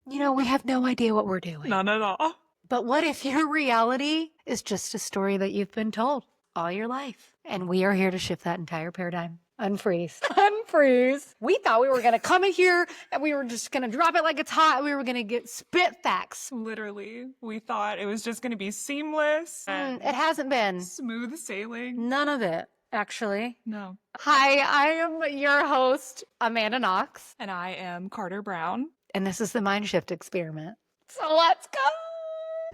We have no idea what we're doing. None at all. But what if your reality is just a story that you've been told all your life? And we are here to shift that entire paradigm. Unfreeze. Unfreeze. We thought we were going to come in here and we were just going to drop it like it's hot. We were going to get spit facts. Literally, we thought it was just going to be seamless and It hasn't been. smooth sailing. None of it, actually. No. Hi, I am your host, Amanda Knox. And I am Carter Brown. And this is the MindShift Experiment. So let's go.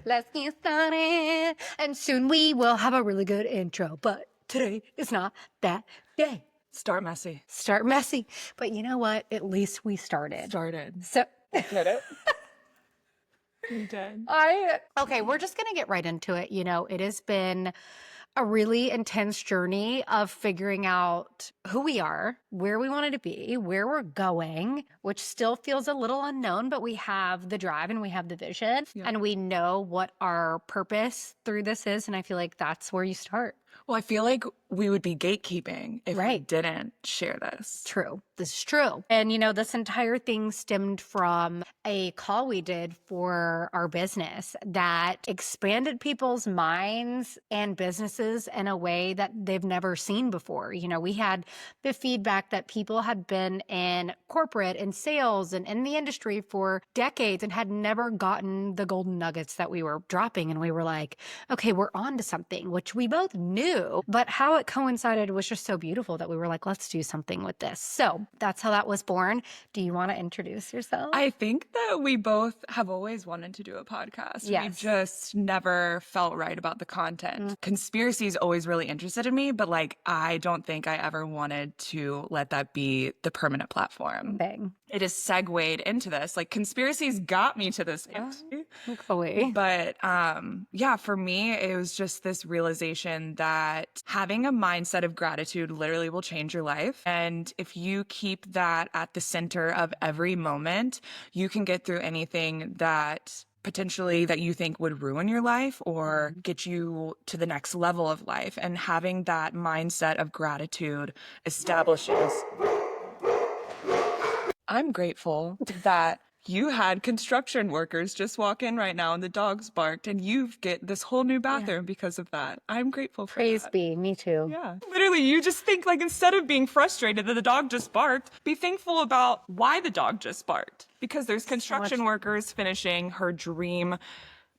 Let's get started. And soon we will have a really good intro. But today is not that day. Start messy. Start messy. But you know what? At least we started. So Did it? We did. Okay, we're just going to get right into it. It has been a really intense journey of figuring out who we are, where we wanted to be, where we're going, which still feels a little unknown, but we have the drive and we have the vision and we know what our purpose through this is. And I feel like that's where you start. Well, I feel like we would be gatekeeping if we didn't share this. True. This is true. And, this entire thing stemmed from a call we did for our business that expanded people's minds and businesses in a way that they've never seen before. We had the feedback that people had been in corporate and sales and in the industry for decades and had never gotten the golden nuggets that we were dropping. And we were like, okay, we're on to something, which we both knew, but how it coincided was just so beautiful that we were like, let's do something with this. So that's how that was born. Do you want to introduce yourself? I think that we both have always wanted to do a podcast. Yes. We've just never felt right about the content. Conspiracies always really interested in me, but I don't think I ever wanted to let that be the permanent platform. Bang. It has segued into this. Conspiracies got me to this point. Hopefully. But for me, it was just this realization that having a mindset of gratitude literally will change your life. And if you keep that at the center of every moment, you can get through anything that potentially that you think would ruin your life or get you to the next level of life. And having that mindset of gratitude establishes. I'm grateful that you had construction workers just walk in right now and the dogs barked and you get this whole new bathroom because of that. I'm grateful for Praise that. be. Me too. Yeah. Literally, you just think instead of being frustrated that the dog just barked, be thankful about why the dog just barked. Because there's construction workers finishing her dream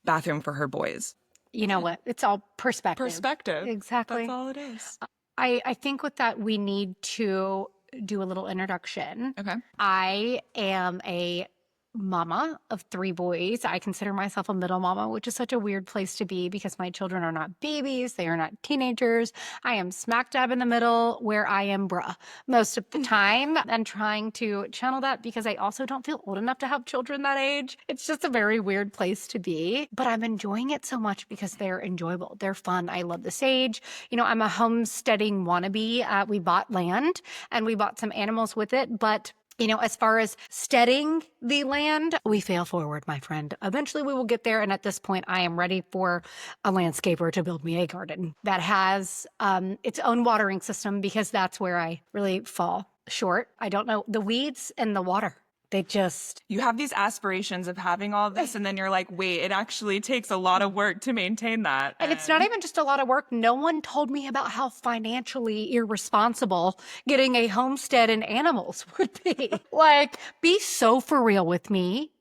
bathroom for her boys. You know what? It's all perspective. Perspective. Exactly. That's all it is. I think with that, we need to do a little introduction. Okay. I am a mama of 3 boys. I consider myself a middle mama, which is such a weird place to be because my children are not babies. They are not teenagers. I am smack dab in the middle where I am bruh most of the time and trying to channel that because I also don't feel old enough to have children that age. It's just a very weird place to be, but I'm enjoying it so much because they're enjoyable. They're fun. I love the sage. I'm a homesteading wannabe. We bought land and we bought some animals with it, but as far as steading the land, we fail forward, my friend. Eventually we will get there. And at this point, I am ready for a landscaper to build me a garden that has its own watering system because that's where I really fall short. I don't know. The weeds and the water. You have these aspirations of having all this, and then you're like, wait, it actually takes a lot of work to maintain that. And it's not even just a lot of work. No one told me about how financially irresponsible getting a homestead and animals would be. Be so for real with me.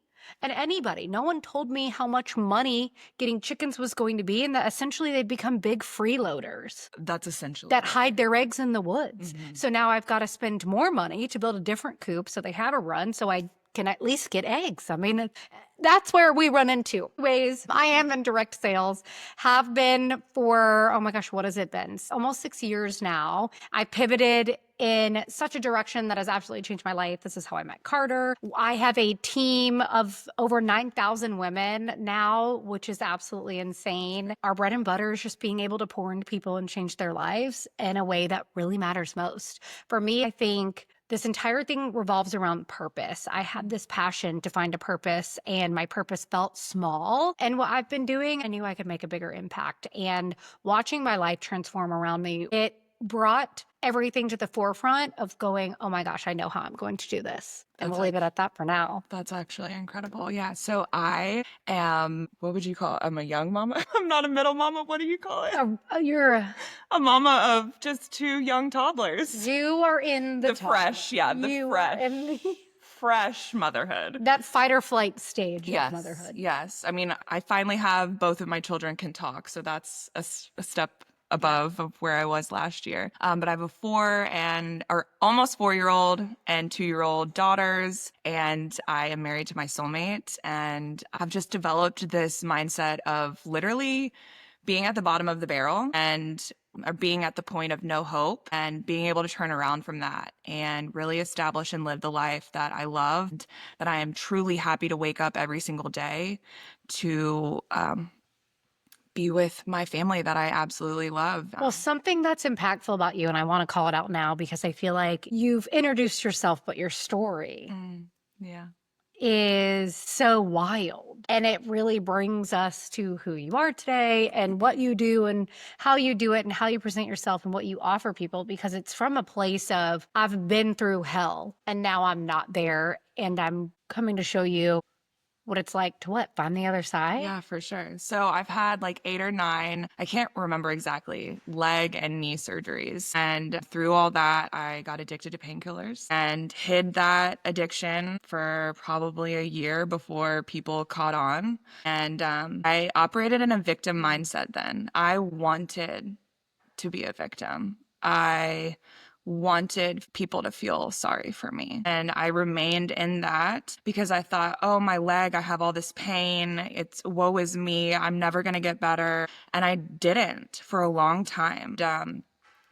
And anybody, no one told me how much money getting chickens was going to be and that essentially they'd become big freeloaders. That's essentially. That hide their eggs in the woods. Mm-hmm. So now I've got to spend more money to build a different coop so they have a run so I can at least get eggs. I mean, that's where we run into. Anyways, I am in direct sales, have been for, oh my gosh, what has it been? Almost 6 years now. I pivoted in such a direction that has absolutely changed my life. This is how I met Carter. I have a team of over 9,000 women now, which is absolutely insane. Our bread and butter is just being able to pour into people and change their lives in a way that really matters most. For me, I think this entire thing revolves around purpose. I had this passion to find a purpose, and my purpose felt small. And what I've been doing, I knew I could make a bigger impact. And watching my life transform around me, it brought everything to the forefront of going, oh my gosh, I know how I'm going to do this. And That's we'll leave it at that for now. That's actually incredible. Yeah. So I am, what would you call it? I'm a young mama. I'm not a middle mama. What do you call it? You're A mama of just two young toddlers. You are in the top. Fresh. Yeah. The You fresh. are in Fresh motherhood. that fight or flight stage Yes. of motherhood. Yes. I mean, I finally have both of my children can talk. So that's a step above of where I was last year. But I have a 4-year-old and 2-year-old daughters, and I am married to my soulmate. And I've just developed this mindset of literally being at the bottom of the barrel and being at the point of no hope and being able to turn around from that and really establish and live the life that I loved, that I am truly happy to wake up every single day to be with my family that I absolutely love. Well, something that's impactful about you, and I want to call it out now because I feel like you've introduced yourself, but your story Yeah. is so wild. And it really brings us to who you are today and what you do and how you do it and how you present yourself and what you offer people, because it's from a place of, I've been through hell and now I'm not there. And I'm coming to show you what it's like to find the other side. Yeah, for sure. So I've had like 8 or 9, I can't remember exactly, leg and knee surgeries. And through all that, I got addicted to painkillers and hid that addiction for probably a year before people caught on. And I operated in a victim mindset then. I wanted to be a victim. I wanted people to feel sorry for me. And I remained in that because I thought, oh, my leg, I have all this pain. It's woe is me. I'm never going to get better. And I didn't for a long time.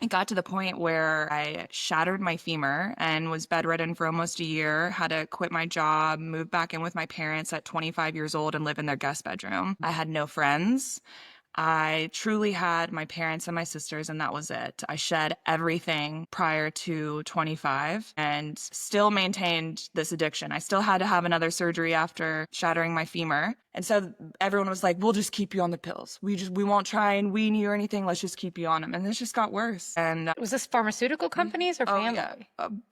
It got to the point where I shattered my femur and was bedridden for almost a year, had to quit my job, move back in with my parents at 25 years old and live in their guest bedroom. I had no friends. I truly had my parents and my sisters, and that was it. I shed everything prior to 25 and still maintained this addiction. I still had to have another surgery after shattering my femur. And so everyone was like, we'll just keep you on the pills. We won't try and wean you or anything. Let's just keep you on them. And this just got worse. And Was this pharmaceutical companies or family? yeah,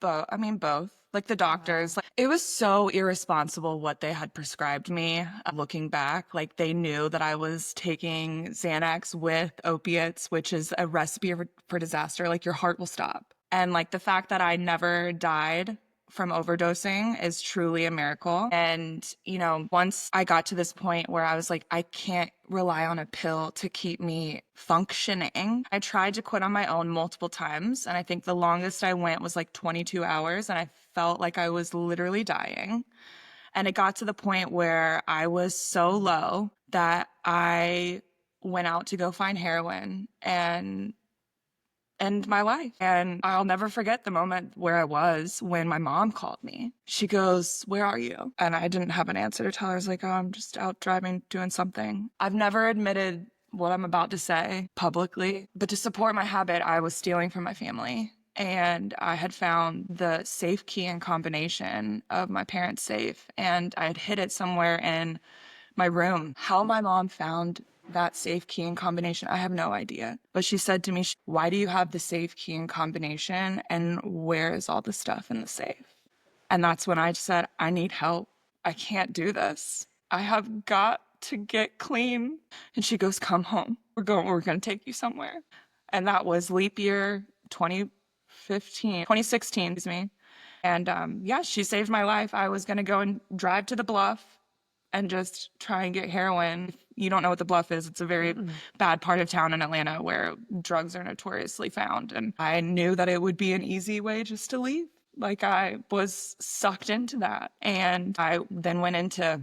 both. Like the doctors, like it was so irresponsible what they had prescribed me. Looking back, like they knew that I was taking Xanax with opiates, which is a recipe for disaster. Like your heart will stop. And like the fact that I never died from overdosing is truly a miracle. And, you know, once I got to this point where I was like, I can't rely on a pill to keep me functioning. I tried to quit on my own multiple times. And I think the longest I went was like 22 hours. And I felt like I was literally dying. And it got to the point where I was so low that I went out to go find heroin and end my life. And I'll never forget the moment where I was when my mom called me. She goes, where are you? And I didn't have an answer to tell her. I was like, oh, I'm just out driving, doing something. I've never admitted what I'm about to say publicly, but to support my habit, I was stealing from my family. And I had found the safe key and combination of my parents' safe, and I had hid it somewhere in my room. How my mom found that safe key and combination, I have no idea. But she said to me, why do you have the safe key and combination? And where is all the stuff in the safe? And that's when I said, I need help. I can't do this. I have got to get clean. And she goes, come home. We're going to take you somewhere. And that was leap year 2016, excuse me. And yeah, she saved my life. I was going to go and drive to the Bluff and just try and get heroin. If you don't know what the Bluff is, it's a very bad part of town in Atlanta where drugs are notoriously found. And I knew that it would be an easy way just to leave. Like I was sucked into that. And I then went into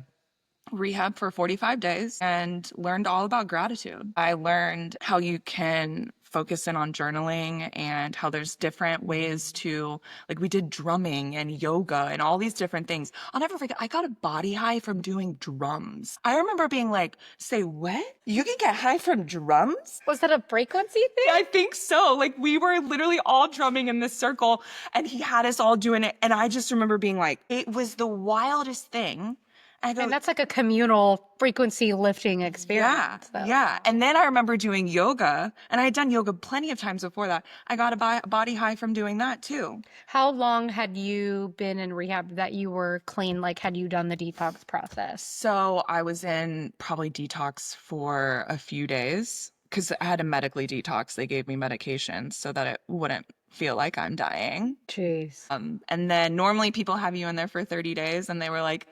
rehab for 45 days and learned all about gratitude. I learned how you can focus in on journaling and how there's different ways to, like we did drumming and yoga and all these different things. I'll never forget, I got a body high from doing drums. I remember being like, say what? You can get high from drums? Was that a frequency thing? I think so. Like we were literally all drumming in this circle and he had us all doing it. And I just remember being like, it was the wildest thing. And that's like a communal frequency lifting Yeah, experience, though. yeah. And then I remember doing yoga, and I had done yoga plenty of times before that. I got a body high from doing that too. How long had you been in rehab that you were clean? Like, had you done the detox process? So I was in probably detox for a few days because I had to medically detox. They gave me medications so that it wouldn't feel like I'm dying. Jeez. And then normally people have you in there for 30 days, and they were like,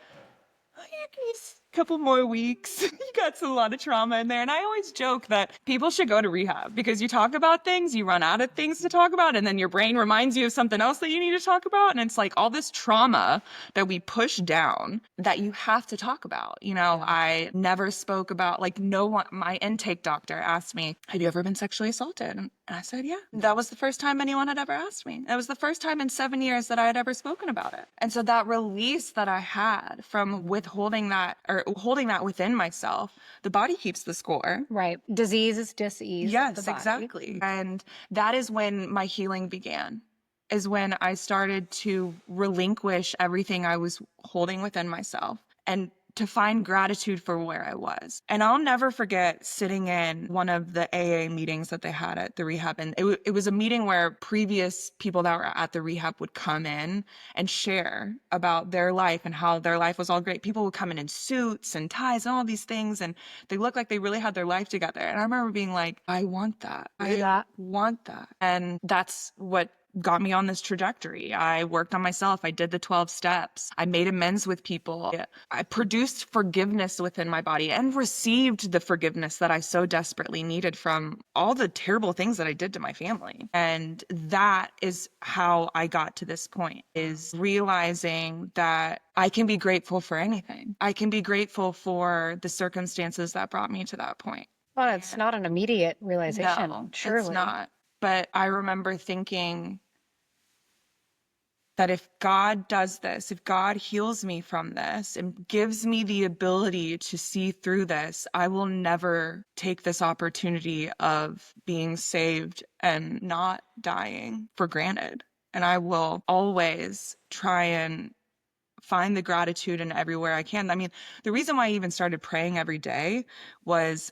oh, you can use a couple more weeks. You got a lot of trauma in there. And I always joke that people should go to rehab because you talk about things, you run out of things to talk about, and then your brain reminds you of something else that you need to talk about. And it's like all this trauma that we push down that you have to talk about. You know, I never spoke about, like, no one, my intake doctor asked me, have you ever been sexually assaulted? And I said, yeah. That was the first time anyone had ever asked me. It was the first time in 7 years that I had ever spoken about it. And so that release that I had from withholding that or holding that within myself, the body keeps the score. Right. Disease is disease. Of Yes, the body. exactly. And that is when my healing began, is when I started to relinquish everything I was holding within myself and to find gratitude for where I was. And I'll never forget sitting in one of the AA meetings that they had at the rehab. And it was a meeting where previous people that were at the rehab would come in and share about their life and how their life was all great. People would come in suits and ties and all these things, and they looked like they really had their life together. And I remember being like, I want that. I want that. And that's what got me on this trajectory. I worked on myself. I did the 12 steps. I made amends with people. I produced forgiveness within my body and received the forgiveness that I so desperately needed from all the terrible things that I did to my family. And that is how I got to this point, is realizing that I can be grateful for anything. I can be grateful for the circumstances that brought me to that point. Well, it's not an immediate realization, No, surely. it's not. But I remember thinking that if God does this, if God heals me from this and gives me the ability to see through this, I will never take this opportunity of being saved and not dying for granted. And I will always try and find the gratitude in everywhere I can. I mean, the reason why I even started praying every day was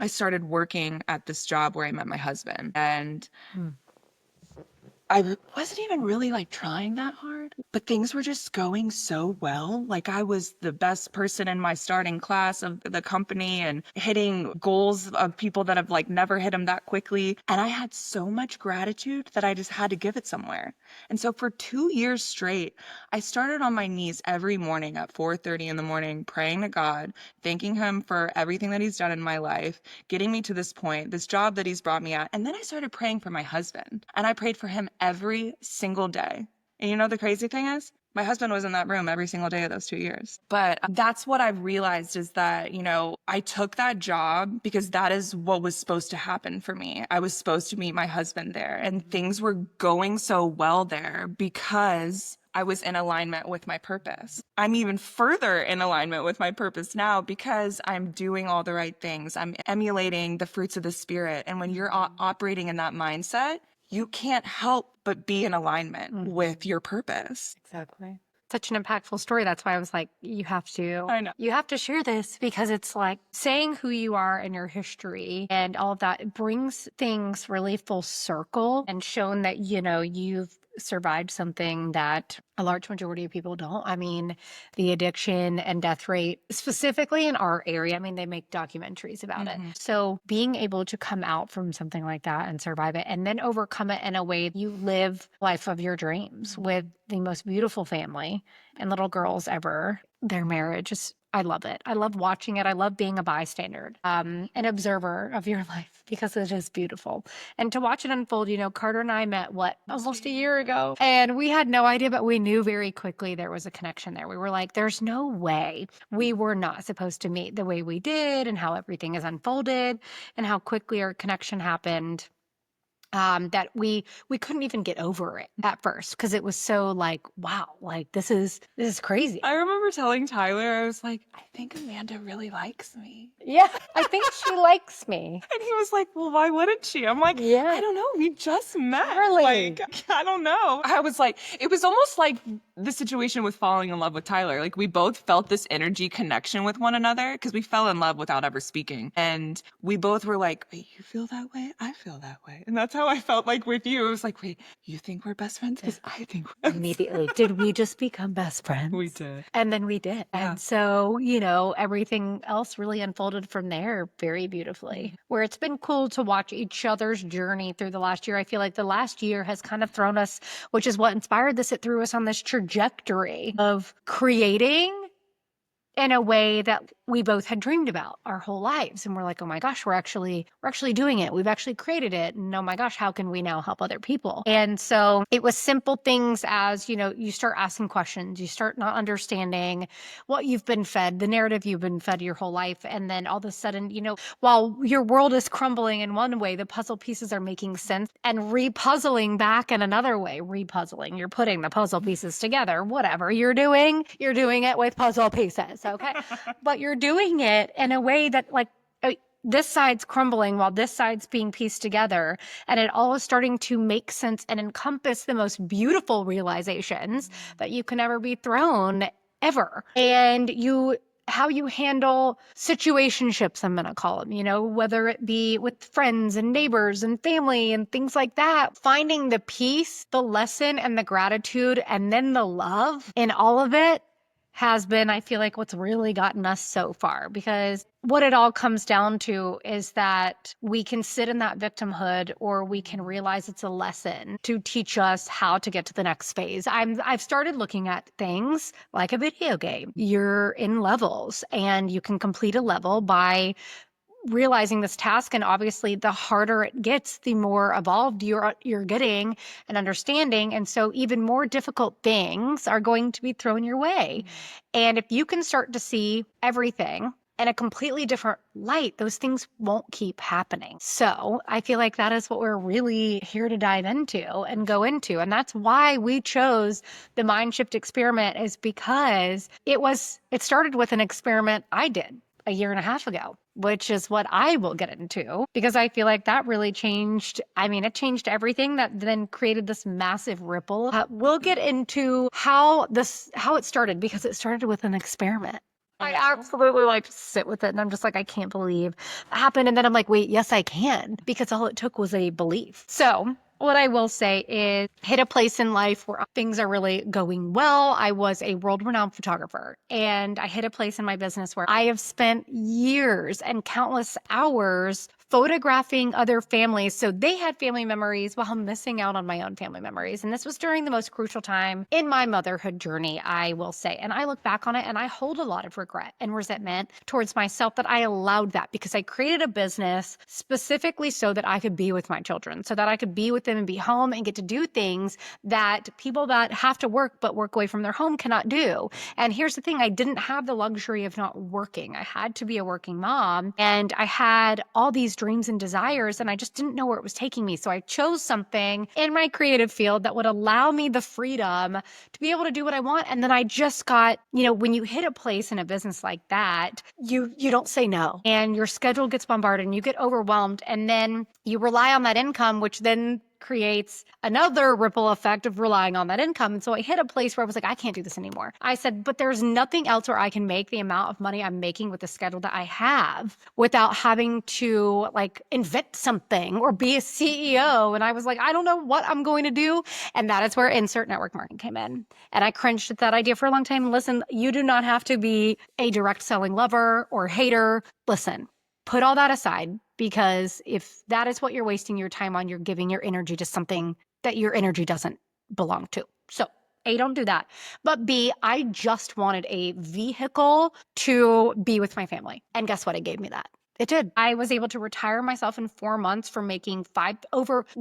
I started working at this job where I met my husband, and I wasn't even really like trying that hard, but things were just going so well. Like I was the best person in my starting class of the company and hitting goals of people that have like never hit them that quickly. And I had so much gratitude that I just had to give it somewhere. And so for 2 years straight, I started on my knees every morning at 4:30 in the morning, praying to God, thanking him for everything that he's done in my life, getting me to this point, this job that he's brought me at. And then I started praying for my husband, and I prayed for him every single day. And you know, the crazy thing is, my husband was in that room every single day of those 2 years. But that's what I've realized, is that, you know, I took that job because that is what was supposed to happen for me. I was supposed to meet my husband there, and things were going so well there because I was in alignment with my purpose. I'm even further in alignment with my purpose now because I'm doing all the right things. I'm emulating the fruits of the Spirit. And when you're operating in that mindset, you can't help but be in alignment with your purpose. Exactly. Such an impactful story. That's why I was like, I know. you have to share this, because it's like saying who you are and your history and all of that. It brings things really full circle and shown that, you know, you've survived something that a large majority of people don't. I mean, the addiction and death rate, specifically in our area, I mean, they make documentaries about it. So being able to come out from something like that and survive it and then overcome it in a way you live life of your dreams with the most beautiful family and little girls ever, their marriage is, I love it. I love watching it. I love being a bystander, an observer of your life, because it is beautiful. And to watch it unfold, you know, Carter and I met, almost a year ago. And we had no idea, but we knew very quickly there was a connection there. We were like, there's no way we were not supposed to meet the way we did, and how everything is unfolded and how quickly our connection happened. that we couldn't even get over it at first because it was so like, wow, like this is crazy. I remember telling Tyler, I was like, I think Amanda really likes me. Yeah, I think she likes me. And he was like, well, why wouldn't she? I'm like, Yeah. I don't know. We just met. Charlie. Like, I don't know. I was like, it was almost like the situation with falling in love with Tyler. Like, we both felt this energy connection with one another because we fell in love without ever speaking. And we both were like, wait, you feel that way? I feel that way. And that's how I felt like with you. It was like, wait, you think we're best friends? Because I think we're Immediately. Did we just become best friends? We did. And then we did. Yeah. And so, everything else really unfolded from there very beautifully. Where it's been cool to watch each other's journey through the last year. I feel like the last year has kind of thrown us, which is what inspired this. It threw us on this trajectory of creating in a way that we both had dreamed about our whole lives. And we're like, oh my gosh, we're actually doing it. We've actually created it. And oh my gosh, how can we now help other people? And so it was simple things as, you start asking questions, you start not understanding what you've been fed, the narrative you've been fed your whole life. And then all of a sudden, while your world is crumbling in one way, the puzzle pieces are making sense and repuzzling back in another way. Repuzzling, you're putting the puzzle pieces together, whatever you're doing it with puzzle pieces. Okay. But you're doing it in a way that this side's crumbling while this side's being pieced together. And it all is starting to make sense and encompass the most beautiful realizations that you can ever be thrown ever. And how you handle situationships, I'm going to call them, whether it be with friends and neighbors and family and things like that, finding the peace, the lesson and the gratitude, and then the love in all of it has been, I feel like, what's really gotten us so far. Because what it all comes down to is that we can sit in that victimhood, or we can realize it's a lesson to teach us how to get to the next phase. I've started looking at things like a video game. You're in levels, and you can complete a level by realizing this task, and obviously the harder it gets, the more evolved you're getting and understanding, and so even more difficult things are going to be thrown your way. And if you can start to see everything in a completely different light, those things won't keep happening. So I feel like that is what we're really here to dive into and go into. And that's why we chose the MindShift Experiment, is because it started with an experiment I did a year and a half ago, which is what I will get into, because I feel like that really changed. It changed everything, that then created this massive ripple. We'll get into how it started, because it started with an experiment. I absolutely sit with it, and I'm just like, I can't believe that happened. And then I'm like, wait, yes, I can, because all it took was a belief. So what I will say is, hit a place in life where things are really going well. I was a world-renowned photographer, and I hit a place in my business where I have spent years and countless hours photographing other families, so they had family memories while I'm missing out on my own family memories. And this was during the most crucial time in my motherhood journey, I will say. And I look back on it and I hold a lot of regret and resentment towards myself that I allowed that, because I created a business specifically so that I could be with my children, so that I could be with them and be home and get to do things that people that have to work but work away from their home cannot do. And here's the thing, I didn't have the luxury of not working. I had to be a working mom, and I had all these dreams and desires, and I just didn't know where it was taking me. So I chose something in my creative field that would allow me the freedom to be able to do what I want. And then I just got, when you hit a place in a business like that, you don't say no, and your schedule gets bombarded and you get overwhelmed, and then you rely on that income, which then creates another ripple effect of relying on that income. And so I hit a place where I was like, I can't do this anymore. I said, but there's nothing else where I can make the amount of money I'm making with the schedule that I have without having to invent something or be a CEO. And I was like, I don't know what I'm going to do. And that is where insert network marketing came in. And I cringed at that idea for a long time. Listen, you do not have to be a direct selling lover or hater. Listen, put all that aside, because if that is what you're wasting your time on, you're giving your energy to something that your energy doesn't belong to. So A, don't do that. But B, I just wanted a vehicle to be with my family. And guess what? It gave me that. It did. I was able to retire myself in 4 months from making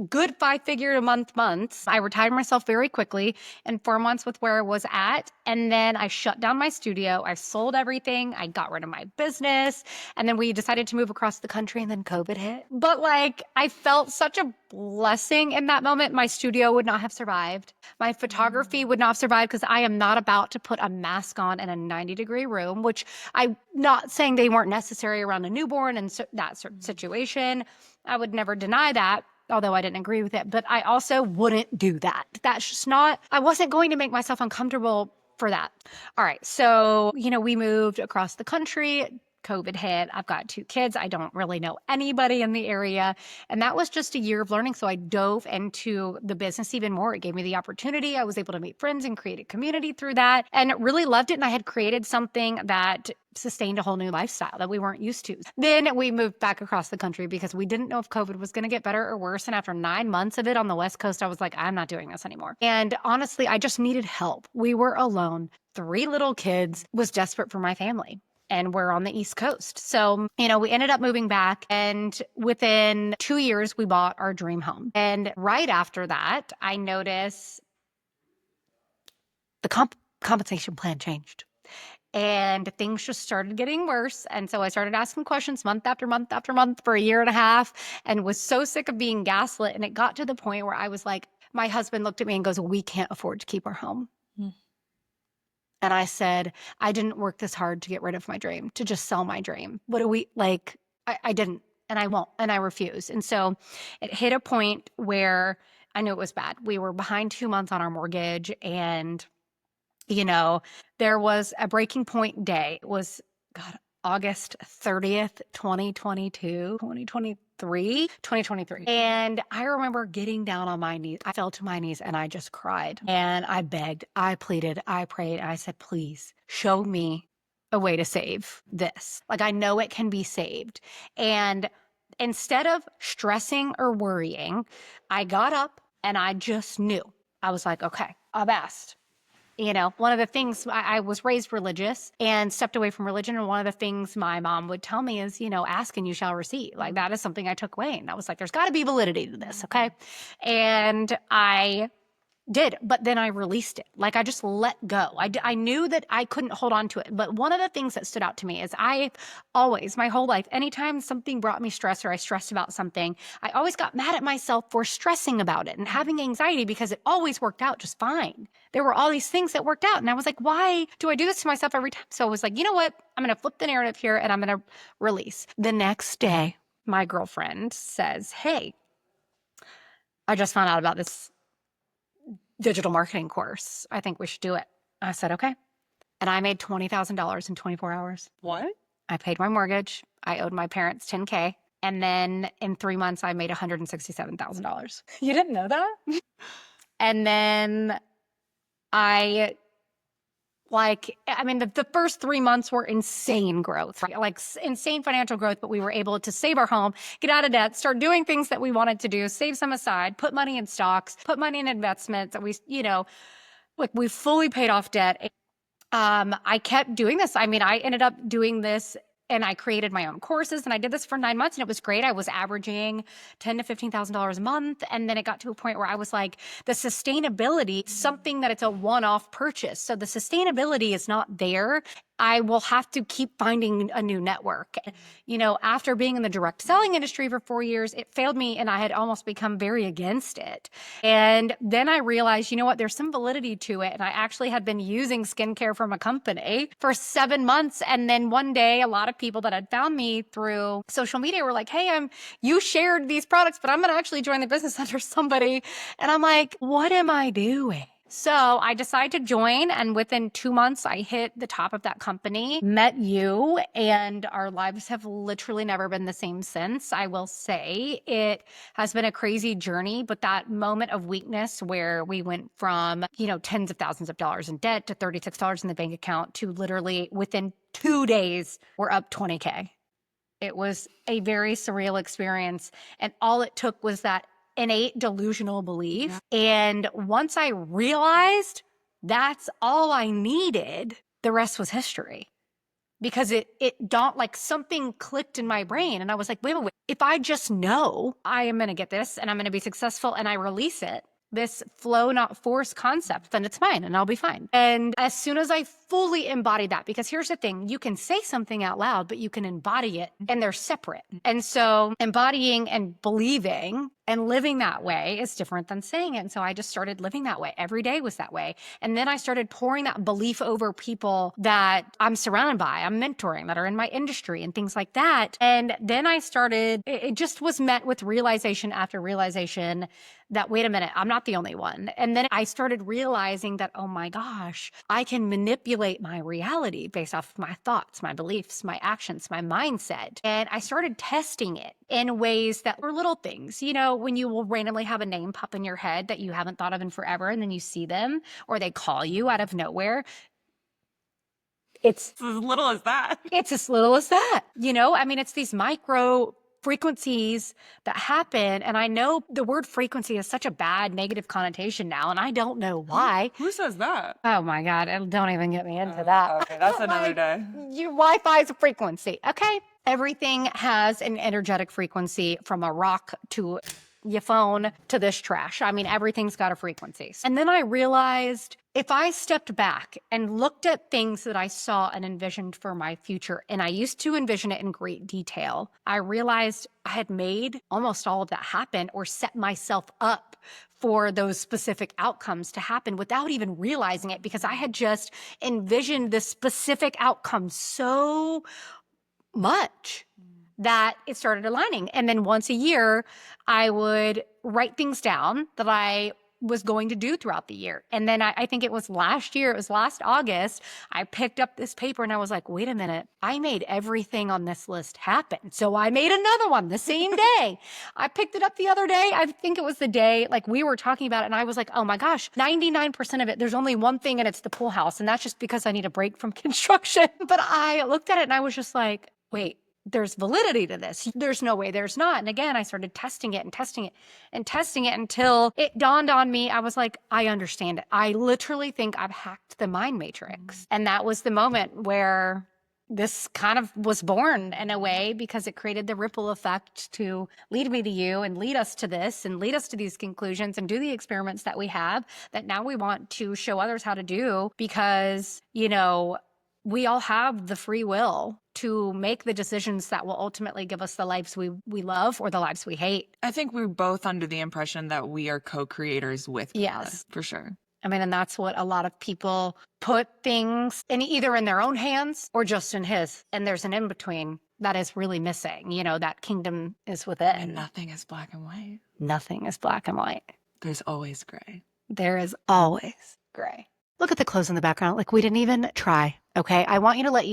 good 5-figure a month months. I retired myself very quickly in 4 months with where I was at. And then I shut down my studio. I sold everything. I got rid of my business. And then we decided to move across the country, and then COVID hit. But like, I felt such a blessing in that moment. My studio would not have survived. My photography would not have survived, because I am not about to put a mask on in a 90-degree room, which I'm not saying they weren't necessary around a newborn and that certain situation. I would never deny that, although I didn't agree with it. But I also wouldn't do that. That's just not, I wasn't going to make myself uncomfortable for that. All right. So, we moved across the country. COVID hit. I've got 2 kids. I don't really know anybody in the area. And that was just a year of learning. So I dove into the business even more. It gave me the opportunity. I was able to meet friends and create a community through that, and really loved it. And I had created something that sustained a whole new lifestyle that we weren't used to. Then we moved back across the country because we didn't know if COVID was going to get better or worse. And after 9 months of it on the West Coast, I was like, I'm not doing this anymore. And honestly, I just needed help. We were alone. 3 little kids, was desperate for my family. And we're on the East Coast. So, we ended up moving back, and within 2 years, we bought our dream home. And right after that, I noticed the compensation plan changed, and things just started getting worse. And so I started asking questions month after month after month for a year and a half, and was so sick of being gaslit. And it got to the point where I was like, my husband looked at me and goes, we can't afford to keep our home. And I said, I didn't work this hard to get rid of my dream, to just sell my dream. What do we like? I didn't, and I won't, and I refuse. And so it hit a point where I knew it was bad. We were behind 2 months on our mortgage, and, there was a breaking point day. It was, God, August 30th, 2023. And I remember getting down on my knees. I fell to my knees and I just cried, and I begged, I pleaded, I prayed. And I said, please show me a way to save this. Like, I know it can be saved. And instead of stressing or worrying, I got up and I just knew. I was like, okay, I've asked. One of the things, I was raised religious and stepped away from religion. And one of the things my mom would tell me is, ask and you shall receive. Like, that is something I took away. And I was like, there's got to be validity to this. Okay. And I did, but then I released it. Like, I just let go. I knew that I couldn't hold on to it. But one of the things that stood out to me is I always, my whole life, anytime something brought me stress or I stressed about something, I always got mad at myself for stressing about it and having anxiety, because it always worked out just fine. There were all these things that worked out. And I was like, why do I do this to myself every time? So I was like, you know what? I'm going to flip the narrative here, and I'm going to release. The next day, my girlfriend says, hey, I just found out about this digital marketing course. I think we should do it. I said, okay. And I made $20,000 in 24 hours. What? I paid my mortgage. I owed my parents $10K. And then in 3 months, I made $167,000. You didn't know that? And then the first 3 months were insane growth, right? Like insane financial growth, but we were able to save our home, get out of debt, start doing things that we wanted to do, save some aside, put money in stocks, put money in investments. And we fully paid off debt. I kept doing this. I ended up doing this, and I created my own courses, and I did this for 9 months, and it was great. I was averaging $10,000 to $15,000 a month. And then it got to a point where I was like, the sustainability, something that it's a one-off purchase. So the sustainability is not there. I will have to keep finding a new network. After being in the direct selling industry for 4 years, it failed me, and I had almost become very against it. And then I realized, there's some validity to it. And I actually had been using skincare from a company for 7 months. And then one day, a lot of people that had found me through social media were like, hey, you shared these products, but I'm going to actually join the business under somebody. And I'm like, what am I doing? So I decided to join, and within 2 months, I hit the top of that company, met you, and our lives have literally never been the same since. I will say it has been a crazy journey, but that moment of weakness where we went from, tens of thousands of dollars in debt to $36 in the bank account to literally within 2 days, we're up 20K. It was a very surreal experience, and all it took was that innate delusional belief. And once I realized that's all I needed, the rest was history. because it don't like something clicked in my brain. And I was like, wait, if I just know I am going to get this and I'm going to be successful and I release it, this flow, not force concept, then it's mine and I'll be fine. And as soon as I fully embody that, because here's the thing, you can say something out loud, but you can embody it and they're separate. And so embodying and believing and living that way is different than saying it. And so I just started living that way. Every day was that way. And then I started pouring that belief over people that I'm surrounded by, I'm mentoring, that are in my industry and things like that. And then I started, it just was met with realization after realization that, wait a minute, I'm not the only one. And then I started realizing that, oh my gosh, I can manipulate my reality based off of my thoughts, my beliefs, my actions, my mindset. And I started testing it in ways that were little things. You know, when you will randomly have a name pop in your head that you haven't thought of in forever, and then you see them or they call you out of nowhere. It's as little as that. It's as little as that. You know, I mean, it's these micro frequencies that happen. And I know the word frequency has such a bad negative connotation now, and I don't know why. Who says that? Oh my God, don't even get me into that. Okay, that's another day. Your Wi-Fi is a frequency, okay? Everything has an energetic frequency, from a rock to your phone to this trash. I mean, everything's got a frequency. And then I realized if I stepped back and looked at things that I saw and envisioned for my future, and I used to envision it in great detail, I realized I had made almost all of that happen, or set myself up for those specific outcomes to happen without even realizing it, because I had just envisioned this specific outcome so much that it started aligning. And then once a year, I would write things down that I was going to do throughout the year. And then I think it was last year, it was last August, I picked up this paper and I was like, wait a minute, I made everything on this list happen. So I made another one the same day. I picked it up the other day. I think it was the day like we were talking about it, and I was like, oh my gosh, 99% of it, there's only one thing, and it's the pool house. And that's just because I need a break from construction. But I looked at it and I was just like, wait, there's validity to this. There's no way there's not. And again, I started testing it and testing it and testing it until it dawned on me. I was like, I understand it. I literally think I've hacked the mind matrix. And that was the moment where this kind of was born in a way, because it created the ripple effect to lead me to you and lead us to this and lead us to these conclusions and do the experiments that we have that now we want to show others how to do, because, you know, we all have the free will to make the decisions that will ultimately give us the lives we love or the lives we hate. I think we're both under the impression that we are co-creators with God, yes, for sure. I mean, and that's what a lot of people put things in, either in their own hands or just in his. And there's an in-between that is really missing. You know, that kingdom is within. And nothing is black and white. Nothing is black and white. There's always gray. There is always gray. Look at the clothes in the background. Like, we didn't even try. Okay. I want you to let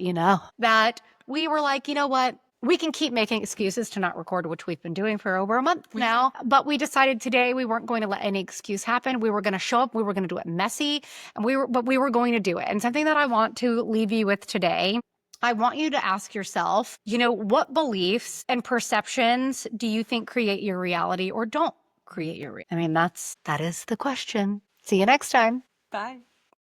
you know that we were like, you know what? We can keep making excuses to not record, which we've been doing for over a month now. But we decided today we weren't going to let any excuse happen. We were going to show up. We were going to do it messy, and we were going to do it. And something that I want to leave you with today, I want you to ask yourself, you know, what beliefs and perceptions do you think create your reality or don't create your reality? I mean, that is the question. See you next time. Bye.